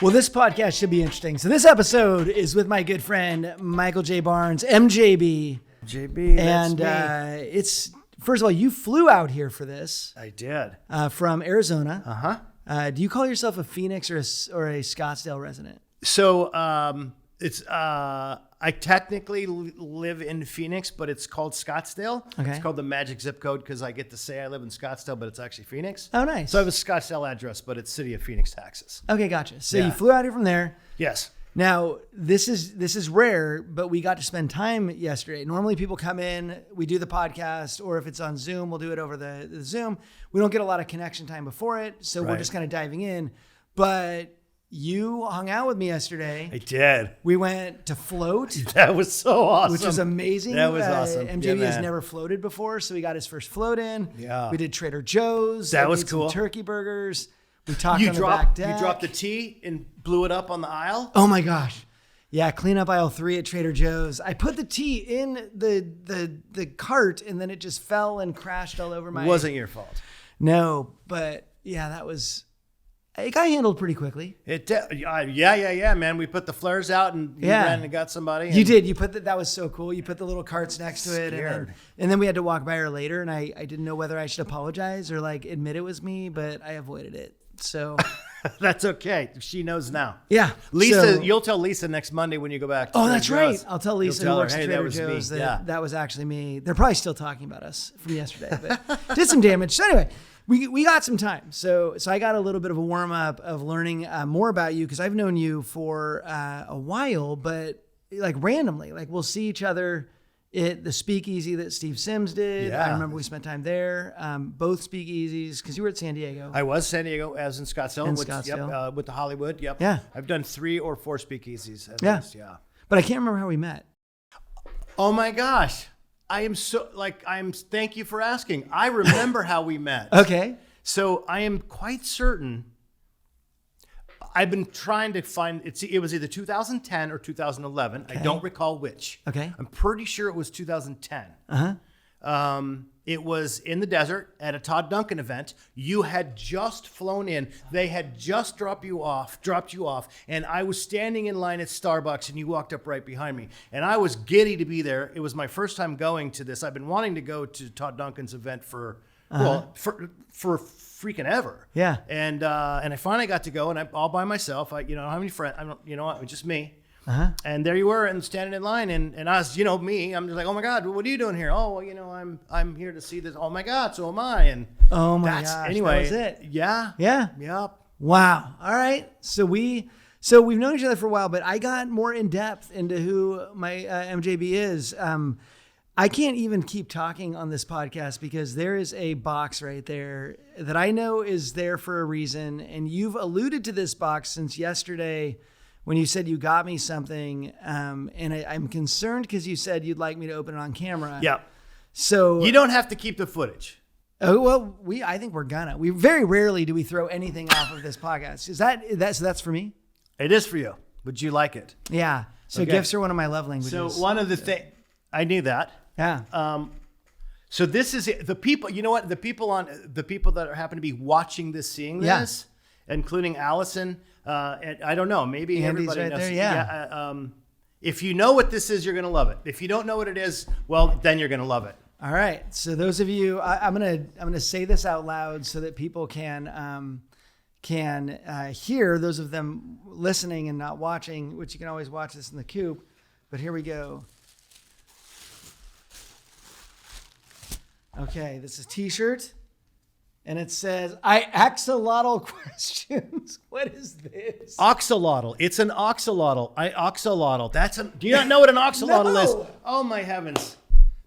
Well, this podcast should be interesting. So this episode is with my good friend, Michael J. Barnes, MJB. JB, And it's, first of all, you flew out here for this. I did. From Arizona. Uh-huh. Do you call yourself a Phoenix or a Scottsdale resident? So I technically live in Phoenix, but it's called Scottsdale. Okay. It's called the magic zip code because I get to say I live in Scottsdale, but it's actually Phoenix. Oh, nice. So I have a Scottsdale address, but it's city of Phoenix, Texas. Okay, gotcha. So Yeah. you flew out here from there. Yes. Now, this is rare, but we got to spend time yesterday. Normally people come in, we do the podcast, or if it's on Zoom, we'll do it over the Zoom. We don't get a lot of connection time before it, so we're Right. just kind of diving in. But you hung out with me yesterday. I did. We went to float, That was so awesome. which was amazing. That was awesome. MJB Yeah, has man. never floated before, so he got his first float in. Yeah. We did Trader Joe's. That I was made some cool. turkey burgers. We talked You on the back deck. dropped the tea and blew it up on the aisle. Oh my gosh. Yeah, clean up aisle 3 at Trader Joe's. I put the tea in the cart and then it just fell and crashed all over my... It wasn't your fault. No, but yeah, it got handled pretty quickly. Yeah, man. We put the flares out and you ran and got somebody. You did. You put that was so cool. You put the little carts next to it. Scared. And then we had to walk by her later and I didn't know whether I should apologize or like admit it was me, but I avoided it. So... That's okay. She knows now. Yeah. Lisa, So- you'll tell Lisa next Monday when you go back. To Oh, Trader that's right. Joe's. I'll tell Lisa You'll who tell works her, at hey, Trader that was Joe's me. that was actually me. They're probably still talking about us from yesterday, but did some damage. So anyway, we got some time. So I got a little bit of a warm up of learning more about you because I've known you for a while, but like randomly, like we'll see each other at the speakeasy that Steve Sims did. Yeah. I remember we spent time there, both speakeasies because you were at San Diego. I was San Diego, as in Scottsdale. Scottsdale. With the Hollywood. Yep. Yeah. I've done 3 or 4 speakeasies at least. Yeah. But I can't remember how we met. Oh my gosh. Thank you for asking. I remember how we met. Okay. So I am quite certain. I've been trying to find it was either 2010 or 2011. Okay. I don't recall which. Okay. I'm pretty sure it was 2010. Uh-huh. It was in the desert at a Todd Duncan event. You had just flown in. They had just dropped you off, and I was standing in line at Starbucks, and you walked up right behind me. And I was giddy to be there. It was my first time going to this. I've been wanting to go to Todd Duncan's event for freaking ever. Yeah. And I finally got to go, and I'm all by myself. I don't have any friends. It was just me. Uh-huh. And there you were, and standing in line, and I was, me. I'm just like, oh my God, what are you doing here? Oh, well, I'm here to see this. Oh my God, so am I. And Oh my gosh. anyway, that was it. Yeah. Yeah. Yep. Wow. All right. So we've known each other for a while, but I got more in depth into who my MJB is. I can't even keep talking on this podcast because there is a box right there that I know is there for a reason. And you've alluded to this box since yesterday when you said you got me something. And I'm concerned because you said you'd like me to open it on camera. Yeah. So You don't have to keep the footage. Oh, well, I think we're gonna. We very rarely do we throw anything off of this podcast. So that's for me? It is for you. Would you like it? Yeah. So Okay. gifts are one of my love languages. So one of the things, I knew that. Yeah. So this is the people, you know what? The people that happen to be watching this, seeing Yeah. this, including Allison, and I don't know, maybe Andy's everybody right knows. there, yeah. If you know what this is, you're going to love it. If you don't know what it is, well, then you're going to love it. All right. So those of you, I'm gonna say this out loud so that people can hear. Those of them listening and not watching, which you can always watch this in the coop. But here we go. Okay, this is a T-shirt, and it says, "I axolotl questions." What is this? Oxalotl. It's an oxalotl. Oxalotl. Do you not know what an oxalotl is? No. Oh my heavens.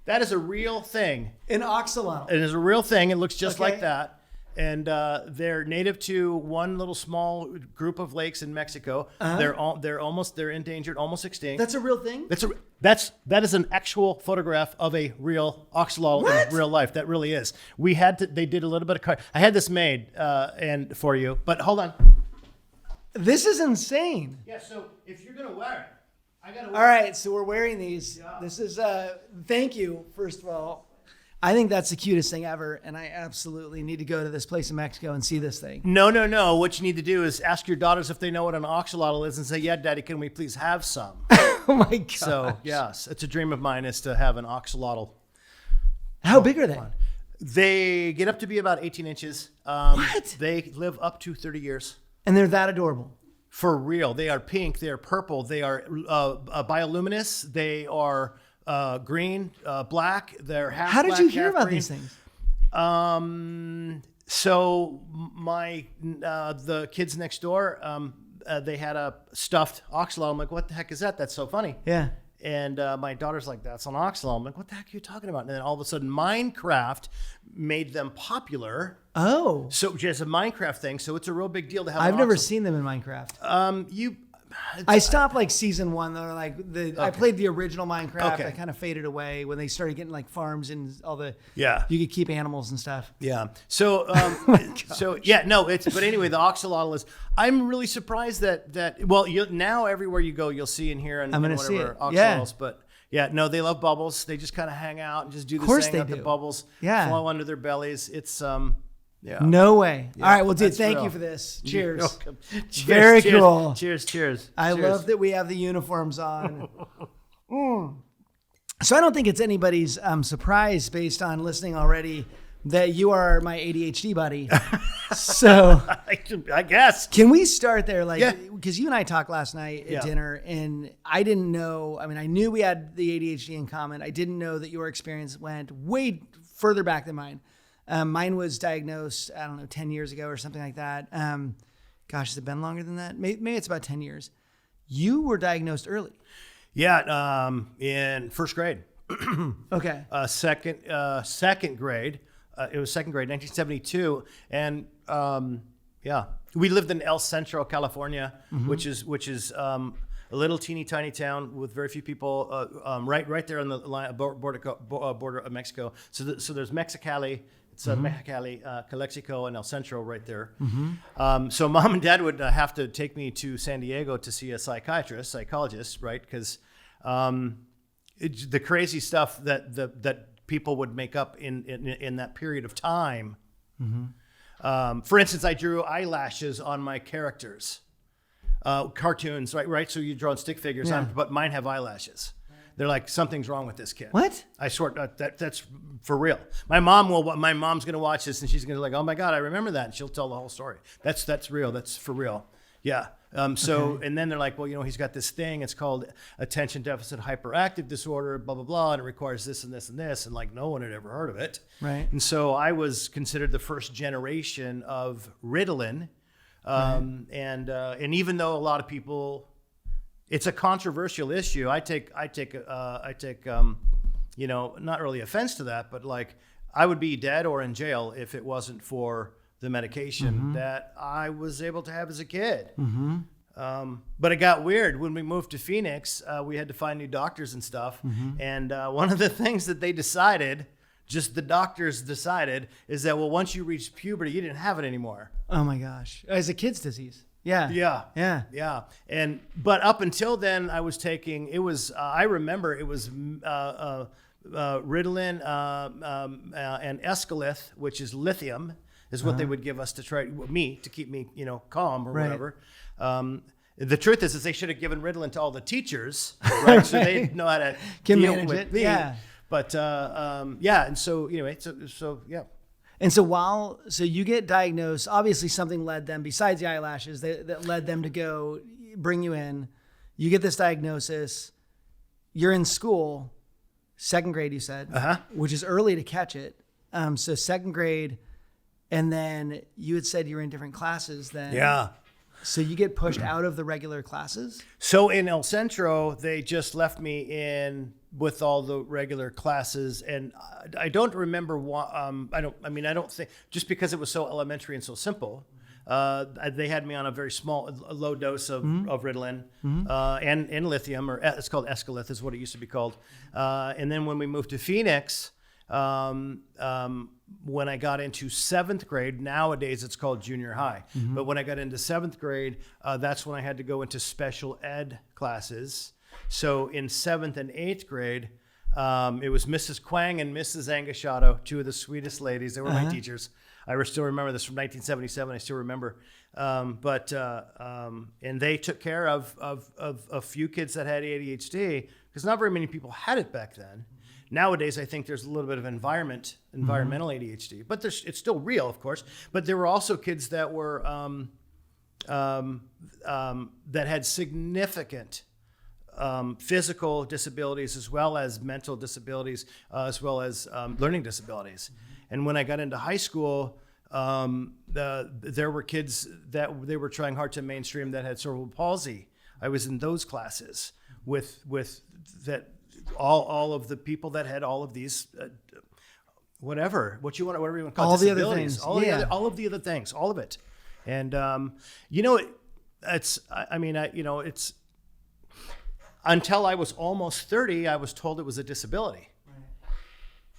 That is a real thing. An oxalotl. It is a real thing. It looks just Okay. like that. And they're native to one little small group of lakes in Mexico. Uh-huh. They're endangered, almost extinct. That's a real thing? That is an actual photograph of a real oxalotl in real life. That really is. They did a little bit of I had this made and for you, but hold on. This is insane. Yeah, so if you're gonna wear it, I gotta All right, so we're wearing these. Yeah. This is thank you, first of all. I think that's the cutest thing ever, and I absolutely need to go to this place in Mexico and see this thing. No. What you need to do is ask your daughters if they know what an axolotl is and say, yeah, Daddy, can we please have some? Oh my God. So, yes, it's a dream of mine is to have an axolotl. How big are they? They get up to be about 18 inches. What? They live up to 30 years. And they're that adorable. For real. They are pink. They are purple. They are bioluminescent. They are green, black. They're half How did black, you hear half about green. these things? So the kids next door, they had a stuffed axolotl. I'm like, what the heck is that? That's so funny. Yeah. And my daughter's like, that's an axolotl. I'm like, what the heck are you talking about? And then all of a sudden, Minecraft made them popular. Oh. So just a Minecraft thing. So it's a real big deal to have. I've never seen them in Minecraft. I stopped like season 1 though. I played the original Minecraft. Okay. I kind of faded away when they started getting like farms and all the you could keep animals and stuff. Yeah. So but anyway, the axolotl is. I'm really surprised that now everywhere you go, you'll see and hear and whatever see it. axolotls. Yeah. But yeah, no, they love bubbles. They just kind of hang out and just do this thing. Let the bubbles flow under their bellies. It's yeah. No way. Yeah, all right. Well, dude, thank real. you for this. Cheers. Cheers. Very cheers, cool. Cheers. I love that we have the uniforms on. So I don't think it's anybody's surprise based on listening already that you are my ADHD buddy. So I guess. Can we start there? Because you and I talked last night at dinner and I didn't know, I knew we had the ADHD in common. I didn't know that your experience went way further back than mine. Mine was diagnosed, 10 years ago or something like that. Gosh, has it been longer than that? Maybe it's about 10 years. You were diagnosed early. Yeah, in first grade. Okay. Second grade. It was second grade, 1972, and we lived in eenCentro, California, which is a little teeny tiny town with very few people. Right there on the line, border of Mexico. So there's Mexicali. It's Mexicali, Calexico, and eenCentro right there. So mom and dad would have to take me to San Diego to see a psychologist, right? Because the crazy stuff that people would make up in that period of time. For instance, I drew eyelashes on my characters, cartoons, right? So you draw on stick figures, but mine have eyelashes. They're like, something's wrong with this kid. What? I swear that's for real. My mom's gonna watch this and she's gonna be like, oh my God, I remember that, and she'll tell the whole story. That's real. That's for real. Yeah. And then they're like, well, he's got this thing. It's called attention deficit hyperactive disorder, blah blah blah, and it requires this and this and this, and like no one had ever heard of it. Right. And so I was considered the first generation of Ritalin, and even though a lot of people. It's a controversial issue. I take not really offense to that, but like I would be dead or in jail if it wasn't for the medication that I was able to have as a kid. But it got weird when we moved to Phoenix. We had to find new doctors and stuff. And one of the things that they decided, just the doctors decided, is that once you reach puberty, you didn't have it anymore. Oh my gosh! It's a kid's disease. Yeah. But up until then, I was taking. It was. I remember it was Ritalin and Escalith, which is lithium, is what they would give us to keep me, calm or whatever. The truth is they should have given Ritalin to all the teachers, right? So they know how to deal with me. Yeah. But and so anyway, so yeah. And so so you get diagnosed, obviously something led them, besides the eyelashes, that led them to go bring you in. You get this diagnosis. You're in school, second grade, you said, which is early to catch it. So second grade, and then you had said you were in different classes then. Yeah. So you get pushed out of the regular classes? So in eenCentro, they just left me in with all the regular classes, and I don't remember why. I don't think, just because it was so elementary and so simple. They had me on a very low dose of Ritalin and lithium, or it's called Escalith, is what it used to be called. And then when we moved to Phoenix, when I got into seventh grade, nowadays it's called junior high. But when I got into seventh grade, that's when I had to go into special ed classes. So in seventh and eighth grade, It was Mrs. Kwang and Mrs. 𝗕𝗿𝗀𝗀, two of the sweetest ladies. They were my teachers. I still remember this from 1977. I still remember. And they took care of a few kids that had ADHD, because not very many people had it back then. Nowadays, I think there's a little bit of environmental ADHD, but it's still real, of course. But there were also kids that were that had significant physical disabilities, as well as mental disabilities, as well as learning disabilities. And when I got into high school, there were kids that they were trying hard to mainstream that had cerebral palsy. I was in those classes with that. All of the people that had all of these, whatever you want to call all the disabilities, other things, all of the other things, all of it. And it's until I was almost 30, I was told it was a disability. Right.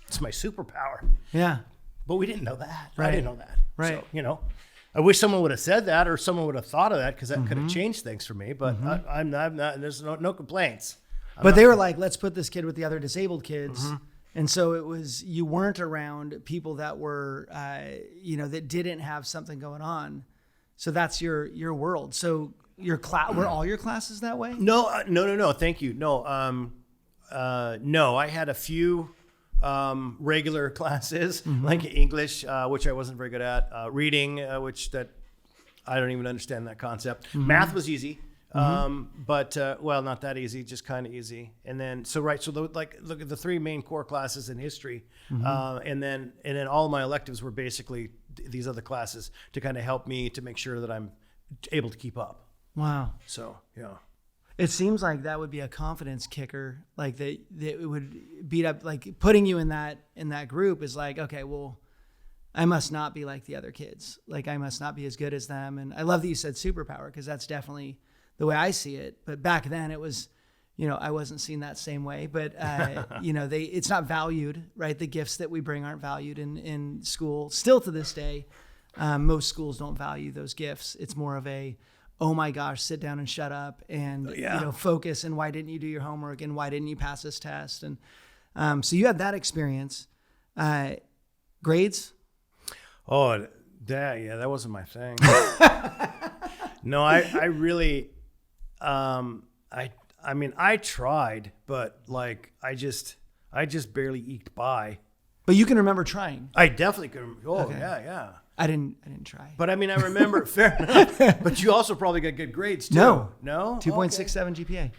It's my superpower. Yeah, but we didn't know that. Right. I didn't know that. Right. So I wish someone would have said that, or someone would have thut of that, because that could have changed things for me. But I'm not. There's no complaints. But they were like, let's put this kid with the other disabled kids. And so it was, you weren't around people that were, that didn't have something going on. So that's your world. So your class, were all your classes that way? No. Thank you. No. No, I had a few regular classes, like English, which I wasn't very good at, reading, which that I don't even understand that concept. Math was easy. But not that easy, just kind of easy. And then, look at the three main core classes in history. And then all my electives were basically these other classes to kind of help me to make sure that I'm able to keep up. Wow. So, yeah. It seems like that would be a confidence kicker. Like that it would beat up, like putting you in that group is like, okay, well, I must not be like the other kids. Like I must not be as good as them. And I love that you said superpower, because that's definitely the way I see it. But back then it was, I wasn't seen that same way, but it's not valued, right? The gifts that we bring aren't valued in school. Still to this day, most schools don't value those gifts. It's more of a, oh my gosh, sit down and shut up and, focus. And why didn't you do your homework? And why didn't you pass this test? And so you had that experience. Grades? Oh, that wasn't my thing. No, I really, I tried, but like, I just barely eked by. But you can remember trying. I definitely could. Oh, okay. Yeah. I didn't try. But I remember, fair enough. But you also probably got good grades too. No? 2.67 GPA.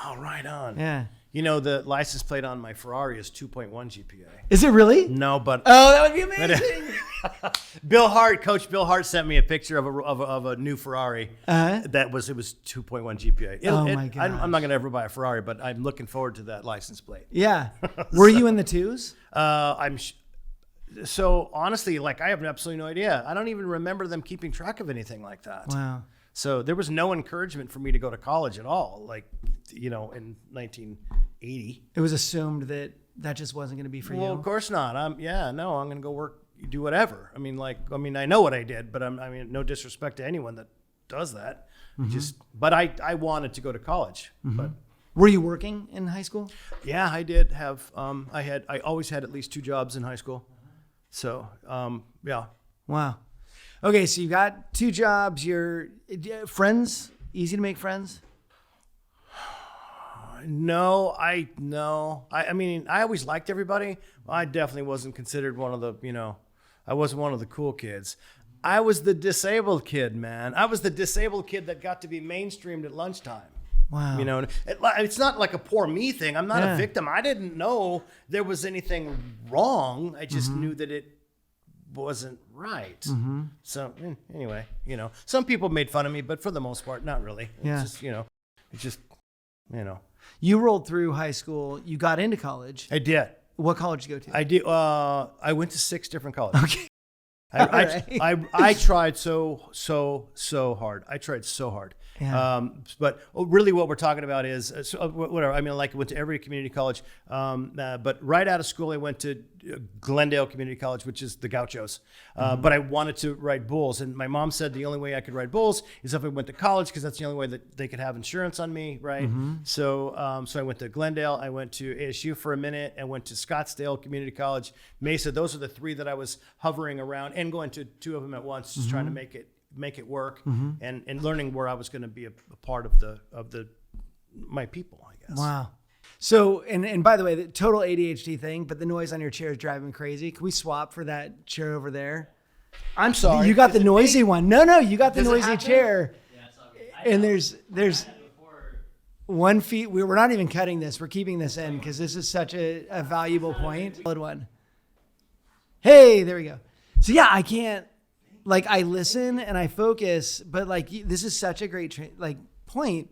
Oh, right on. Yeah. The license plate on my Ferrari is 2.1 GPA. Is it really? No, but oh, that would be amazing. Coach Bill Hart sent me a picture of a new Ferrari. It was 2.1 GPA. My God. I'm not going to ever buy a Ferrari, but I'm looking forward to that license plate. Yeah. Were you in the twos? So honestly, like I have absolutely no idea. I don't even remember them keeping track of anything like that. Wow. So there was no encouragement for me to go to college at all. Like, in 1980. It was assumed that just wasn't going to be for you. Well, of course not. I'm going to go work, do whatever. I know what I did, but no disrespect to anyone that does that. But I wanted to go to college. But were you working in high school? Yeah, I did have. I always had at least 2 jobs in high school. So, yeah. Wow. Okay, so you got 2 jobs. Your friends, easy to make friends? No. I always liked everybody. I definitely wasn't considered one of the, I wasn't one of the cool kids. I was the disabled kid, man. I was the disabled kid that got to be mainstreamed at lunchtime. Wow. It's not like a poor me thing. I'm not a victim. I didn't know there was anything wrong. I just knew that it wasn't right. So anyway, some people made fun of me, but for the most part, not really. Yeah. It's just. You rolled through high school. You got into college. I did. What college did you go to? I did. I went to 6 different colleges. Okay. I tried so hard. I tried so hard. Yeah. But really what we're talking about is whatever. I went to every community college. But right out of school, I went to Glendale Community College, which is the Gauchos. But I wanted to ride bulls. And my mom said the only way I could ride bulls is if I went to college, because that's the only way that they could have insurance on me, right? So so I went to Glendale. I went to ASU for a minute. I went to Scottsdale Community College, Mesa. Those are the three that I was hovering around and going to two of them at once, just trying to make it work and learning where I was going to be a part of my people, I guess. Wow. So, and by the way, the total ADHD thing, but the noise on your chair is driving me crazy. Can we swap for that chair over there? I'm sorry. You got the noisy one. No, you got the noisy chair. Yeah, it's all good. And there's 1 feet. We're not even cutting this. We're keeping this in because this is such a valuable point. Solid one. Hey, there we go. So yeah, I can't, like, I listen and I focus, but like, this is such a great point.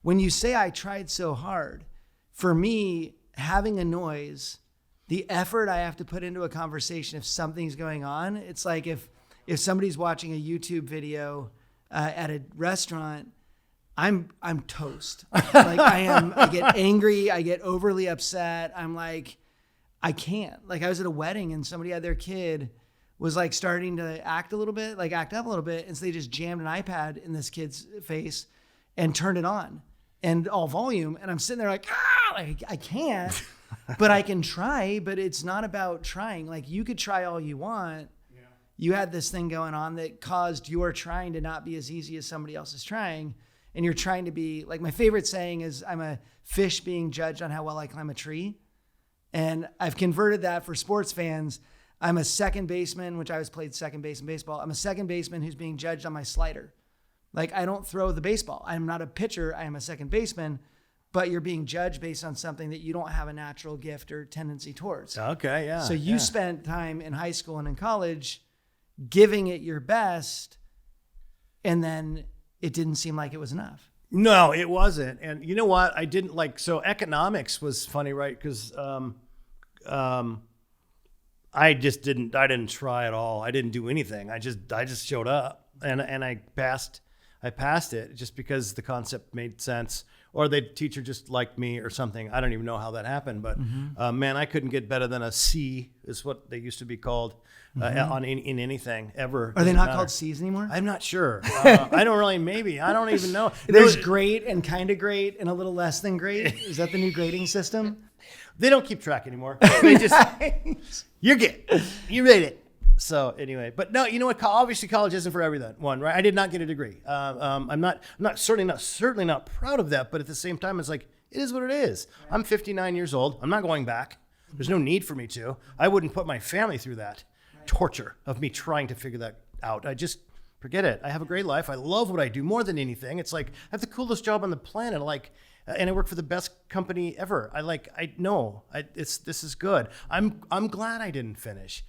When you say I tried so hard, for me, having a noise, the effort I have to put into a conversation if something's going on, it's like if somebody's watching a YouTube video at a restaurant, I'm toast. Like I get angry, I get overly upset. I'm like, I can't. Like I was at a wedding and somebody had their kid was like starting to act up a little bit, and so they just jammed an iPad in this kid's face and turned it on and all volume, and I'm sitting there like, I can't, but I can try. But it's not about trying. Like you could try all you want. Yeah. You had this thing going on that caused your trying to not be as easy as somebody else is trying, and you're trying to be like, my favorite saying is, I'm a fish being judged on how well I climb a tree, and I've converted that for sports fans. I'm a second baseman, which I was played second base in baseball. I'm a second baseman who's being judged on my slider. Like I don't throw the baseball. I'm not a pitcher. I am a second baseman, but you're being judged based on something that you don't have a natural gift or tendency towards. Okay, yeah. So you spent time in high school and in college giving it your best, and then it didn't seem like it was enough. No, it wasn't. And you know what? I didn't like, so economics was funny, right? Because I didn't try at all. I didn't do anything. I just showed up and I passed it just because the concept made sense, or the teacher just liked me or something. I don't even know how that happened, but man, I couldn't get better than a C, is what they used to be called in anything ever. Are they not called C's anymore? I'm not sure. I don't really, maybe. I don't even know. There's great and kind of great and a little less than great. Is that the new grading system? They don't keep track anymore. They just, you're good. You rate it. So anyway, but no, you know what? Obviously, college isn't for everyone, right? I did not get a degree. I'm certainly not proud of that. But at the same time, it's like, it is what it is. I'm 59 years old. I'm not going back. There's no need for me to. I wouldn't put my family through that torture of me trying to figure that out. I just forget it. I have a great life. I love what I do more than anything. It's like I have the coolest job on the planet. And I work for the best company ever. This is good. I'm glad I didn't finish.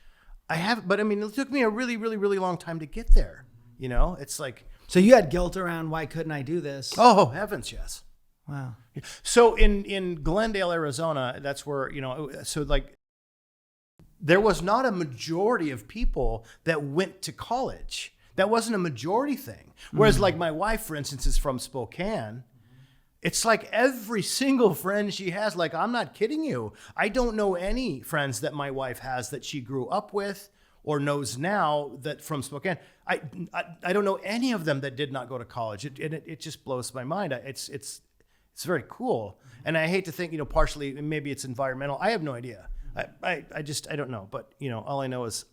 But I mean, it took me a really, really, really long time to get there. You know, it's like. So you had guilt around, why couldn't I do this? Oh, heavens, yes. Wow. So in Glendale, Arizona, that's where, so like, there was not a majority of people that went to college. That wasn't a majority thing. Whereas like my wife, for instance, is from Spokane. It's like every single friend she has, like, I'm not kidding you. I don't know any friends that my wife has that she grew up with or knows now that from Spokane. I don't know any of them that did not go to college. It just blows my mind. It's very cool. And I hate to think, partially, maybe it's environmental. I have no idea. I don't know. But, all I know is,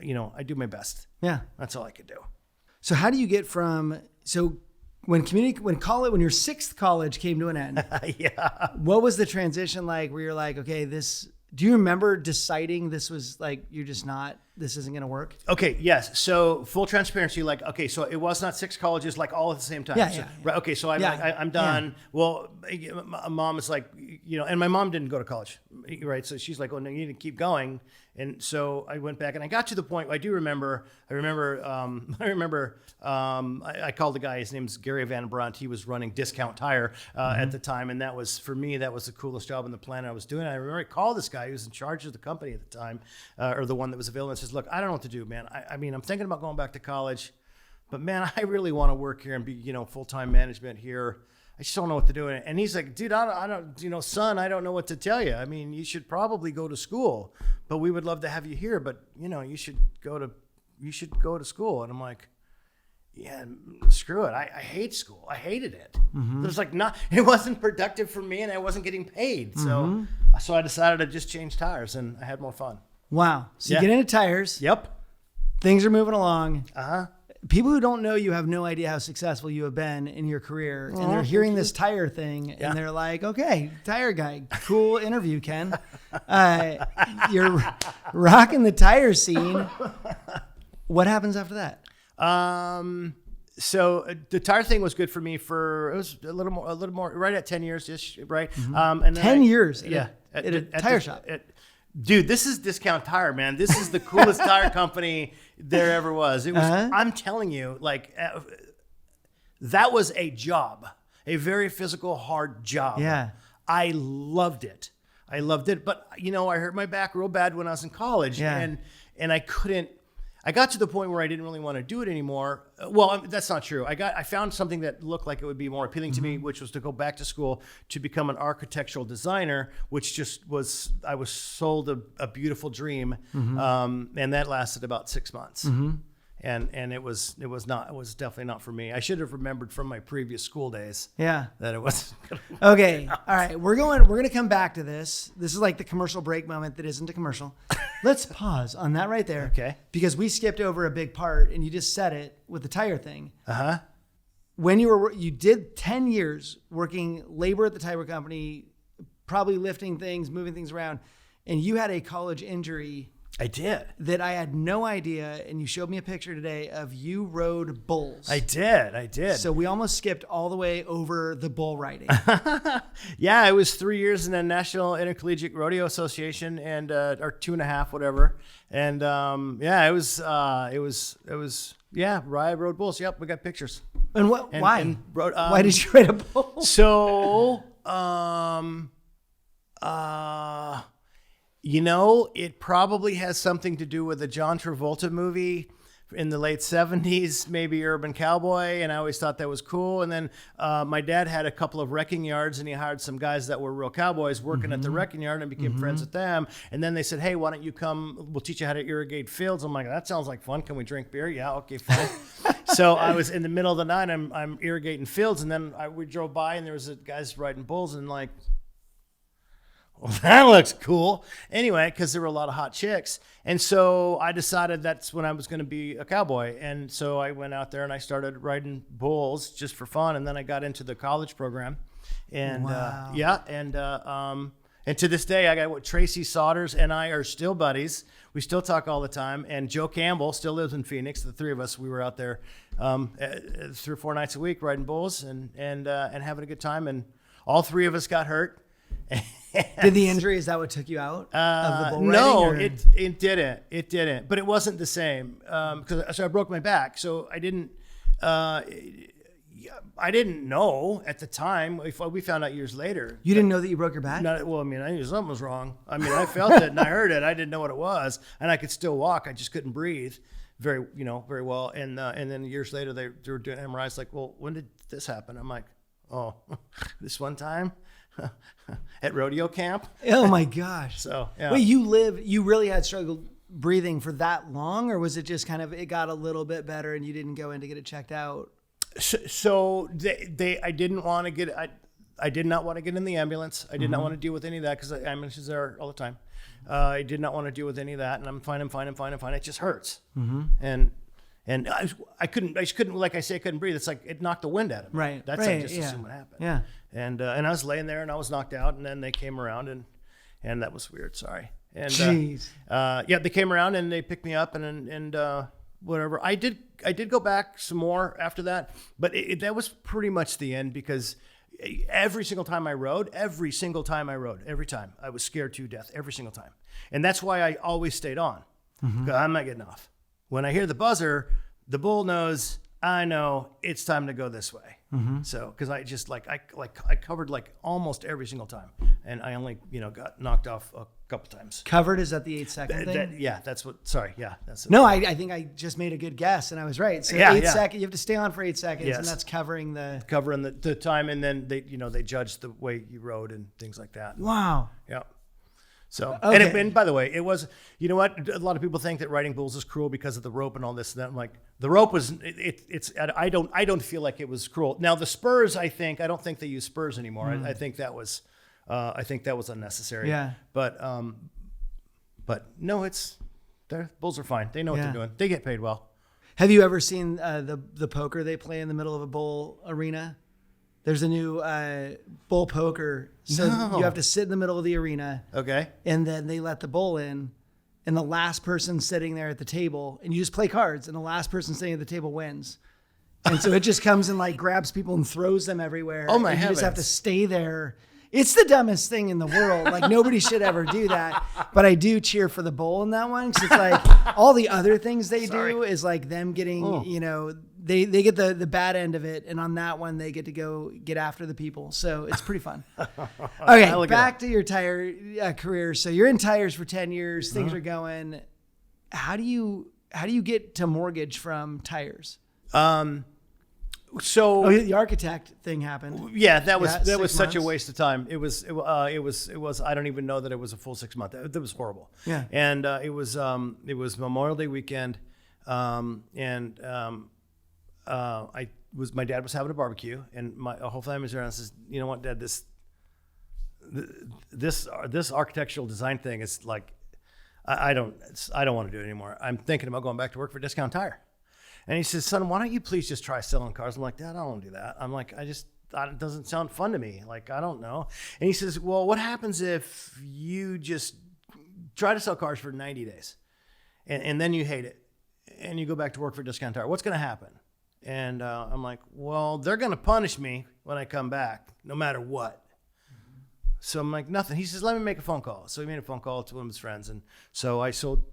I do my best. Yeah. That's all I could do. So how do you get from, when your sixth college came to an end, yeah. What was the transition like where you're like, okay, do you remember deciding this was like, this isn't going to work? Okay. Yes. So full transparency, so it was not 6 colleges, like all at the same time. Yeah. Right. Okay. So I'm done. Yeah. Well, mom is like, and my mom didn't go to college. Right. So she's like, oh no, you need to keep going. And so I went back and I got to the point I remember I called the guy, his name's 𝗕𝗿𝗵𝗵𝗵𝗏. He was running Discount Tire at the time. And that was, for me, that was the coolest job on the planet I was doing. I remember I called this guy who was in charge of the company at the time, or the one that was available, and says, look, I don't know what to do, man. I mean, I'm thinking about going back to college, but man, I really want to work here and be, full-time management here. I just don't know what to do. And he's like, dude, I don't, son, I don't know what to tell you. I mean, you should probably go to school, but we would love to have you here. But you should go to school. And I'm like, yeah, screw it. I hate school. I hated it. It was like it wasn't productive for me, and I wasn't getting paid. So I decided to just change tires, and I had more fun. Wow. So you get into tires. Yep. Things are moving along. Uh-huh. People who don't know you have no idea how successful you have been in your career. And they're hearing this tire thing and they're like, okay, tire guy, cool interview, Ken. You're rocking the tire scene. What happens after that? So the tire thing was good for me it was a little more right at 10 years ish, right? And then 10 years. At a tire shop. Dude, this is Discount Tire, man. This is the coolest tire company there ever was. It was. I'm telling you, like, that was a job, a very physical, hard job. Yeah. I loved it. But I hurt my back real bad when I was in college, and I couldn't. I got to the point where I didn't really want to do it anymore. Well, that's not true. I found something that looked like it would be more appealing to me, which was to go back to school to become an architectural designer, which I was sold a beautiful dream. And that lasted about 6 months. And it was definitely not for me. I should have remembered from my previous school days. Yeah. That it wasn't. Okay. All right. We're going to come back to this. This is like the commercial break moment that isn't a commercial. Let's pause on that right there. Okay. Because we skipped over a big part and you just said it with the tire thing. Uh-huh. When you did 10 years working labor at the tire company, probably lifting things, moving things around, and you had a college injury. I did. That I had no idea, and you showed me a picture today of you rode bulls. I did. So we almost skipped all the way over the bull riding. Yeah, it was 3 years in the National Intercollegiate Rodeo Association, and or 2.5, whatever. And it was I rode bulls. Yep, we got pictures. And what? Why? Why did you ride a bull? So, it probably has something to do with the John Travolta movie in the late 70s, maybe Urban Cowboy. And I always thought that was cool. And then my dad had a couple of wrecking yards, and he hired some guys that were real cowboys working at the wrecking yard, and became friends with them. And then they said, hey, why don't you come? We'll teach you how to irrigate fields. I'm like, that sounds like fun. Can we drink beer? Yeah, okay, fine. So I was in the middle of the night, I'm irrigating fields. And then we drove by, and there was guys riding bulls, and like, well, that looks cool. Anyway, because there were a lot of hot chicks. And so I decided that's when I was going to be a cowboy. And so I went out there and I started riding bulls just for fun. And then I got into the college program. And and to this day, I got Tracy Sodders and I are still buddies. We still talk all the time. And Joe Campbell still lives in Phoenix. The three of us, we were out there 3 or 4 nights a week riding bulls and having a good time. And all three of us got hurt. Did the injury, is that what took you out of the bull riding? No, it didn't. But it wasn't the same. So I broke my back. So I didn't know at the time. We found out years later. You didn't know that you broke your back? I knew something was wrong. I mean, I felt it and I heard it. I didn't know what it was, and I could still walk. I just couldn't breathe very well. And then years later, they were doing MRIs. Like, well, when did this happen? I'm like, oh, this one time. At rodeo camp. Oh my gosh. So yeah. Wait, you really had struggled breathing for that long, or was it just kind of, it got a little bit better and you didn't go in to get it checked out? So I didn't want to get, I did not want to get in the ambulance. I did not want to deal with any of that, because ambulances are all the time. I did not want to deal with any of that, and I'm fine. It just hurts. And I couldn't, like I say, I couldn't breathe. It's like it knocked the wind out of me. Right. That's right, just assume what happened. Yeah. And I was laying there and I was knocked out, and then they came around and that was weird. Sorry. And jeez. They came around and they picked me up and whatever. I did go back some more after that, but that was pretty much the end, because every single time I rode, every time I was scared to death, every single time. And that's why I always stayed on. I'm not getting off. When I hear the buzzer, the bull knows I know it's time to go this way. So, because I just I covered like almost every single time, and I only got knocked off a couple times. Covered, is that the 8-second thing? Yeah, that's what. Sorry, yeah, that's it. No, I think I just made a good guess, and I was right. So Yeah, 8 yeah. seconds, you have to stay on for 8 seconds, Yes. and that's covering the. Covering the time, and then they judge the way you rode and things like that. Wow. Yeah. So, Okay. and by the way, it was, you know what? A lot of people think that riding bulls is cruel because of the rope and all this and that. I'm like, the rope was, I don't feel like it was cruel. Now the spurs, I don't think they use spurs anymore. I think that was unnecessary. Yeah. But no, their bulls are fine. They know what Yeah. they're doing. They get paid well. Have you ever seen the poker they play in the middle of a bull arena? There's a new bull poker. So No. you have to sit in the middle of the arena, Okay. and then they let the bull in, and the last person sitting there at the table, and you just play cards, and the last person sitting at the table wins. And so it just comes and like grabs people and throws them everywhere. Oh, my and you just have to heavens. stay there. It's the dumbest thing in the world. Like nobody should ever do that. But I do cheer for the bull in that one, because it's like all the other things they do is like them getting, they get the bad end of it, and on that one they get to go get after the people. So it's pretty fun. Okay, back to your tire career. So you're in tires for 10 years. Things are going. How do you get to mortgage from tires? So the architect thing happened. yeah, that was 6 such a months. waste of time. It was I don't even know that it was a full 6 months. That was horrible. Yeah. And it was Memorial Day weekend, my dad was having a barbecue, and my whole family was there, and I says, you know what, Dad, this architectural design thing is like, I don't want to do it anymore. I'm thinking about going back to work for Discount Tire. And he says, son, why don't you please just try selling cars? I'm like, Dad, I don't want to do that. I'm like, it doesn't sound fun to me. Like, I don't know. And he says, well, what happens if you just try to sell cars for 90 days and then you hate it and you go back to work for Discount Tire? What's going to happen? And I'm like, well, they're going to punish me when I come back, no matter what. So I'm like, nothing. He says, let me make a phone call. So he made a phone call to one of his friends. And so I sold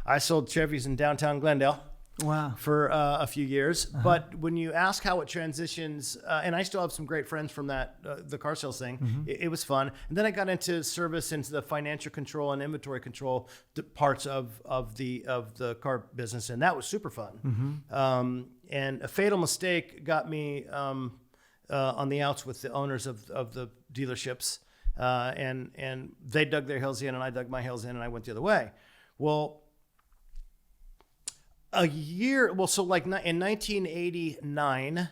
Chevys in downtown Glendale. Wow. For a few years. But when you ask how it transitions, and I still have some great friends from that, the car sales thing, it was fun. And then I got into service, into the financial control and inventory control parts of the car business. And that was super fun. And a fatal mistake got me on the outs with the owners of the dealerships. And they dug their heels in and I dug my heels in and I went the other way. Well, so like in 1989,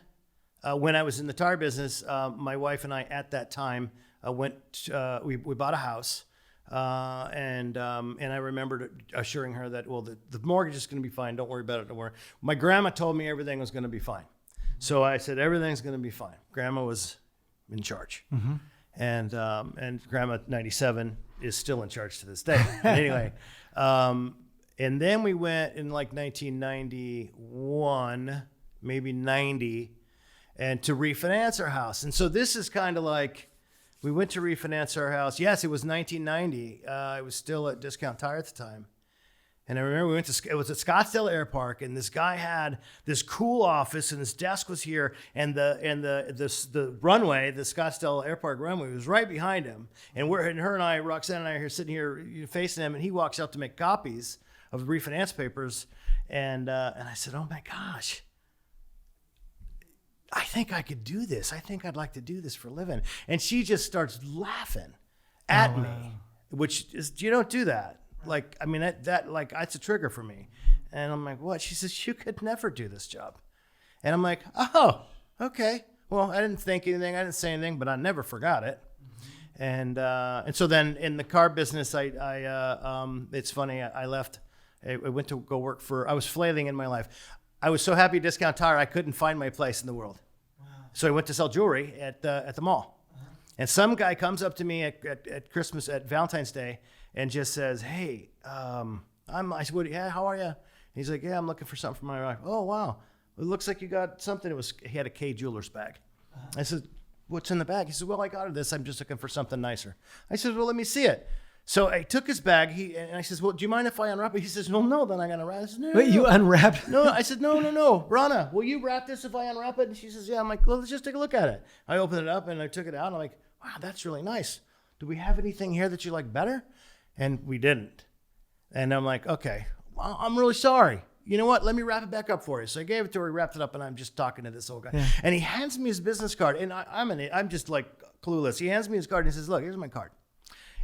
when I was in the tire business, my wife and I at that time we bought a house, and I remembered assuring her that, well, the mortgage is going to be fine. Don't worry about it. Don't worry. My grandma told me everything was going to be fine, so I said everything's going to be fine. Grandma was in charge, and Grandma 97 is still in charge to this day. But anyway. And then we went in like 1991, maybe 90, and to refinance our house. And so this is kind of like, we went to refinance our house. Yes, it was 1990. I was still at Discount Tire at the time. And I remember it was at Scottsdale Air Park, and this guy had this cool office, and his desk was here, and the runway, the Scottsdale Air Park runway, was right behind him. And her and I, Roxanne and I, are sitting here facing him, and he walks out to make copies of the refinance papers, and I said, oh my gosh, I think I could do this. I think I'd like to do this for a living. And she just starts laughing at me, which is, you don't do that. Like, I mean, that's a trigger for me. And I'm like, what? She says, you could never do this job. And I'm like, oh, okay. Well, I didn't think anything. I didn't say anything, but I never forgot it. And so then in the car business, it's funny. I left. I went to go work I was flailing in my life. I was so happy at Discount Tire, I couldn't find my place in the world. Wow. So I went to sell jewelry at the mall. And some guy comes up to me at Christmas, at Valentine's Day, and just says, hey, I said, yeah, how are you? And he's like, yeah, I'm looking for something for my wife. Oh, wow. It looks like you got something. He had a K Jewelers bag. I said, what's in the bag? He said, well, I got her this. I'm just looking for something nicer. I said, well, let me see it. So I took his bag. And I says, well, do you mind if I unwrap it? He says, well, no, then I'm going to wrap it. I said, no, Wait, you unwrapped? No, I said, no. Rana, will you wrap this if I unwrap it? And she says, yeah. I'm like, well, let's just take a look at it. I opened it up and I took it out. And I'm like, wow, that's really nice. Do we have anything here that you like better? And we didn't. And I'm like, okay, well, I'm really sorry. You know what? Let me wrap it back up for you. So I gave it to her, he wrapped it up, and I'm just talking to this old guy. Yeah. And he hands me his business card. And I'm just like clueless. He hands me his card and he says, look, here's my card.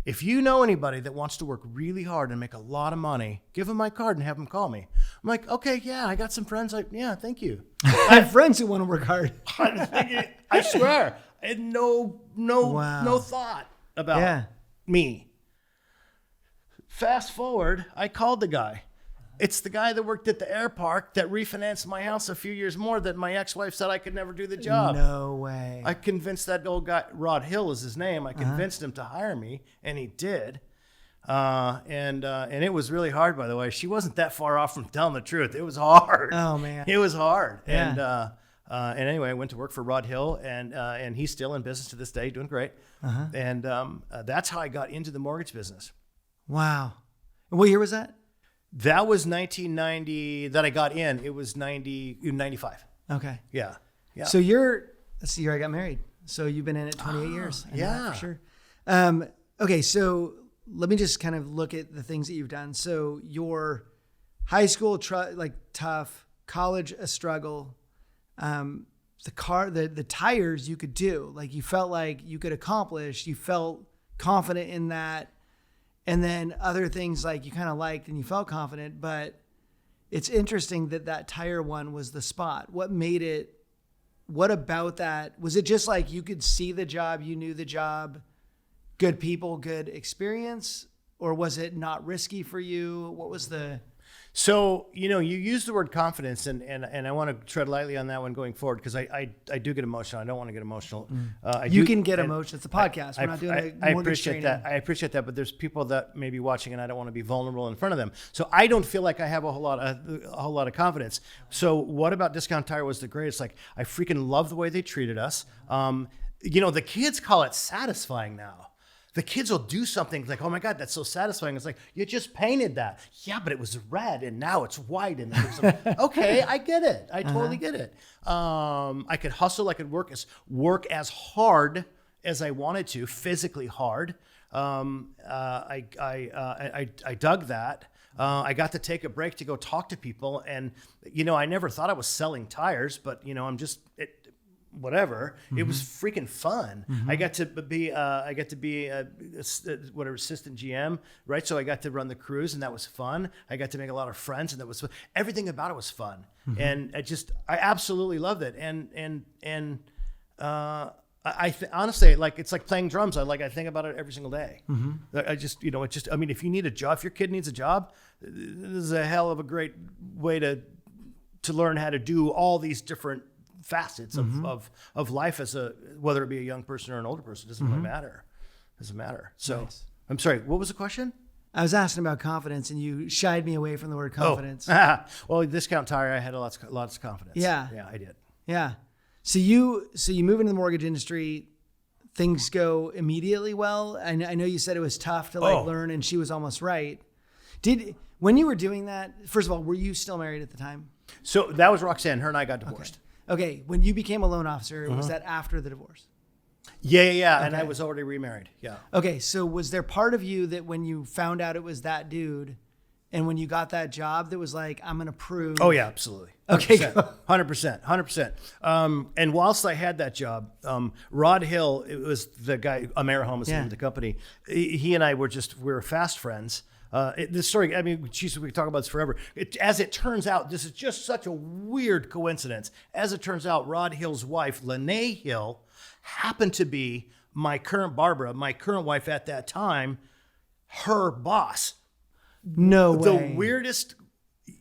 If you know anybody that wants to work really hard and make a lot of money, give them my card and have them call me. I'm like, okay, yeah, I got some friends. Yeah, thank you. I have friends who want to work hard. I swear, I had no thought about me. Fast forward, I called the guy. It's the guy that worked at the air park that refinanced my house a few years more that my ex-wife said I could never do the job. No way. I convinced that old guy, Rod Hill is his name. I convinced him to hire me, and he did. And it was really hard, by the way. She wasn't that far off from telling the truth. It was hard. Oh, man. It was hard. Yeah. And anyway, I went to work for Rod Hill, and he's still in business to this day, doing great. And that's how I got into the mortgage business. Wow. And what year was that? That was 1990 that I got in. It was 95. Okay. Yeah. So that's the year I got married. So you've been in it 28 years. I know that for sure. Okay. So let me just kind of look at the things that you've done. So your high school, tough, college, a struggle, the tires you could do, like you felt like you could accomplish, you felt confident in that. And then other things like you kind of liked and you felt confident, but it's interesting that tire one was the spot. What made it, what about that? Was it just like you could see the job, you knew the job, good people, good experience? Or was it not risky for you? What was the... So, you use the word confidence, and I want to tread lightly on that one going forward because I do get emotional. I don't want to get emotional. You can get emotional. It's a podcast. We're not doing I appreciate that. I appreciate that, but there's people that may be watching, and I don't want to be vulnerable in front of them. So I don't feel like I have a whole lot of confidence. So what about Discount Tire was the greatest? Like I freaking love the way they treated us. The kids call it satisfying now. The kids will do something like, oh my God, that's so satisfying. It's like, you just painted that. Yeah, but it was red and now it's white. And okay, I get it. I totally get it. I could hustle. I could work as hard as I wanted to, physically hard. I dug that. I got to take a break to go talk to people. And, I never thought I was selling tires, but, I'm just... whatever. It was freaking fun. I got to be assistant GM, right? So I got to run the crews, and that was fun. I got to make a lot of friends, and that was fun. Everything about it was fun, and I absolutely loved it. And honestly, like it's like playing drums. I think about it every single day. I mean, if you need a job, if your kid needs a job, this is a hell of a great way to learn how to do all these different facets of life whether it be a young person or an older person. It doesn't really matter. So nice. I'm sorry, what was the question? I was asking about confidence and you shied me away from the word confidence. Well, Discount Tire, I had lots of confidence. Yeah, I did. Yeah. So you move into the mortgage industry, things go immediately well. I know you said it was tough to learn, and she was almost right. When you were doing that, first of all, were you still married at the time? So that was Roxanne. Her and I got divorced. Okay. When you became a loan officer, was that after the divorce? Yeah. Okay. And I was already remarried. Yeah. Okay. So was there part of you that when you found out it was that dude and when you got that job that was like, I'm going to prove? Oh yeah, absolutely. 100%, okay. 100%. And whilst I had that job, Rod Hill, it was the guy, 𝗕𝗿𝗶𝗵𝗵𝗶 is the name of the company. He and I we were fast friends. This story, I mean, geez, we could talk about this forever. As it turns out, this is just such a weird coincidence. As it turns out, Rod Hill's wife, 𝗕𝗿 Hill, happened to be my current wife at that time, her boss. No way. The weirdest.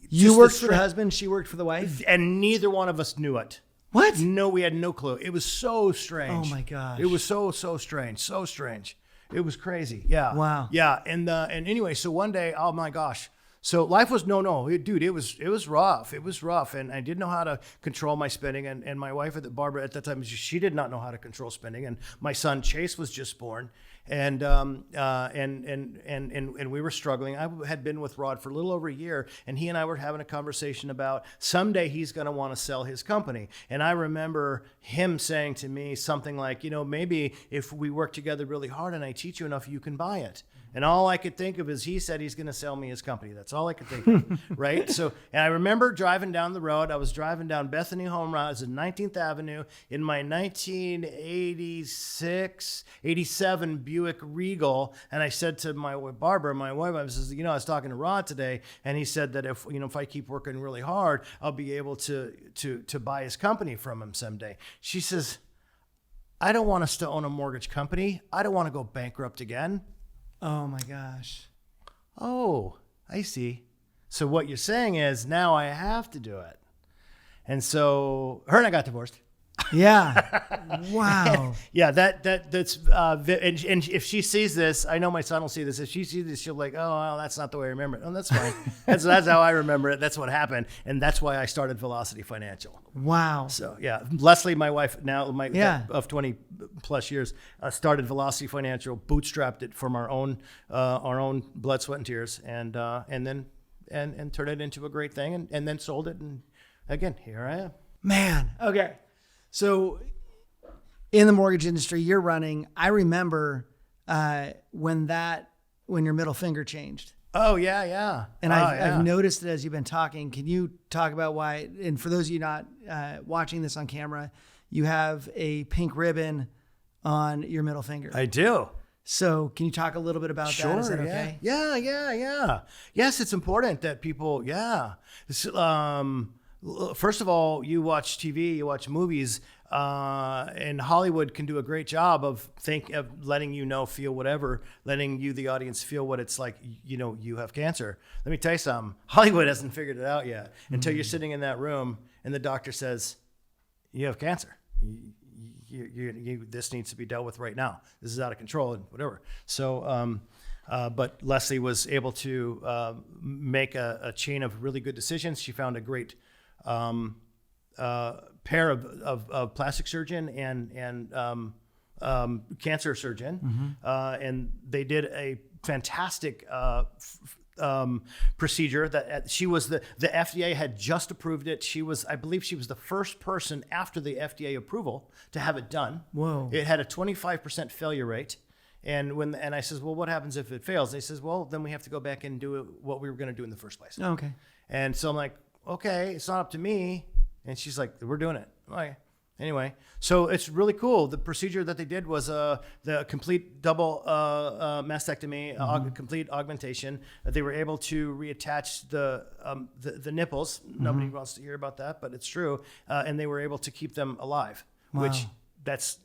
You worked for the husband, she worked for the wife? And neither one of us knew it. What? No, we had no clue. It was so strange. Oh my gosh. It was so strange. So strange. It was crazy. Yeah. Wow. Yeah. And anyway, so one day, oh my gosh, So life was dude, it was rough. It was rough, and I didn't know how to control my spending. And my wife Barbara at that time, she did not know how to control spending. And my son Chase was just born, and we were struggling. I had been with Rod for a little over a year, and he and I were having a conversation about someday he's going to want to sell his company. And I remember him saying to me something like, maybe if we work together really hard and I teach you enough, you can buy it. And all I could think of is he said he's going to sell me his company. That's all I could think of, right? So, and I remember driving down the road. I was driving down Bethany Home Road. I was in 19th Avenue in my 1987 Buick Regal. And I said to my Barbara, my wife, I was, I was talking to Rod today, and he said that if I keep working really hard, I'll be able to buy his company from him someday. She says, I don't want us to own a mortgage company. I don't want to go bankrupt again. Oh my gosh. Oh, I see. So what you're saying is now I have to do it. And so her and I got divorced. Yeah. Wow. Yeah, that's and if she sees this, I know my son will see this. If she sees this, she'll be like, oh, well, that's not the way I remember it. Oh, that's fine. that's how I remember it. That's what happened, and that's why I started Velocity Financial. Wow. So yeah, Leslie, my wife now, of 20 plus years, started Velocity Financial, bootstrapped it from our own blood, sweat, and tears, and then turned it into a great thing, and then sold it, and again, here I am. Man. Okay. So in the mortgage industry you're running, I remember when your middle finger changed. Oh, yeah. And I've noticed it as you've been talking. Can you talk about why, and for those of you not watching this on camera, you have a pink ribbon on your middle finger. I do. So can you talk a little bit about that? Is that okay? Yeah. Yes, it's important that people, first of all, you watch TV, you watch movies, and Hollywood can do a great job of letting feel whatever, letting you, the audience, feel what it's like, you have cancer. Let me tell you something. Hollywood hasn't figured it out yet until you're sitting in that room and the doctor says, you have cancer. This needs to be dealt with right now. This is out of control and whatever. So, but Leslie was able to make a chain of really good decisions. She found a great pair of plastic surgeon and cancer surgeon, and they did a fantastic procedure that she was the FDA had just approved it. I believe she was the first person after the FDA approval to have it done. Whoa! It had a 25% failure rate. And I says, well, what happens if it fails? They says, well, then we have to go back and do what we were going to do in the first place. Okay. And so I'm like, okay, it's not up to me. And she's like, we're doing it. Okay. Anyway, so it's really cool. The procedure that they did was the complete double mastectomy, complete augmentation. They were able to reattach the nipples. Nobody wants to hear about that, but it's true. And they were able to keep them alive, which that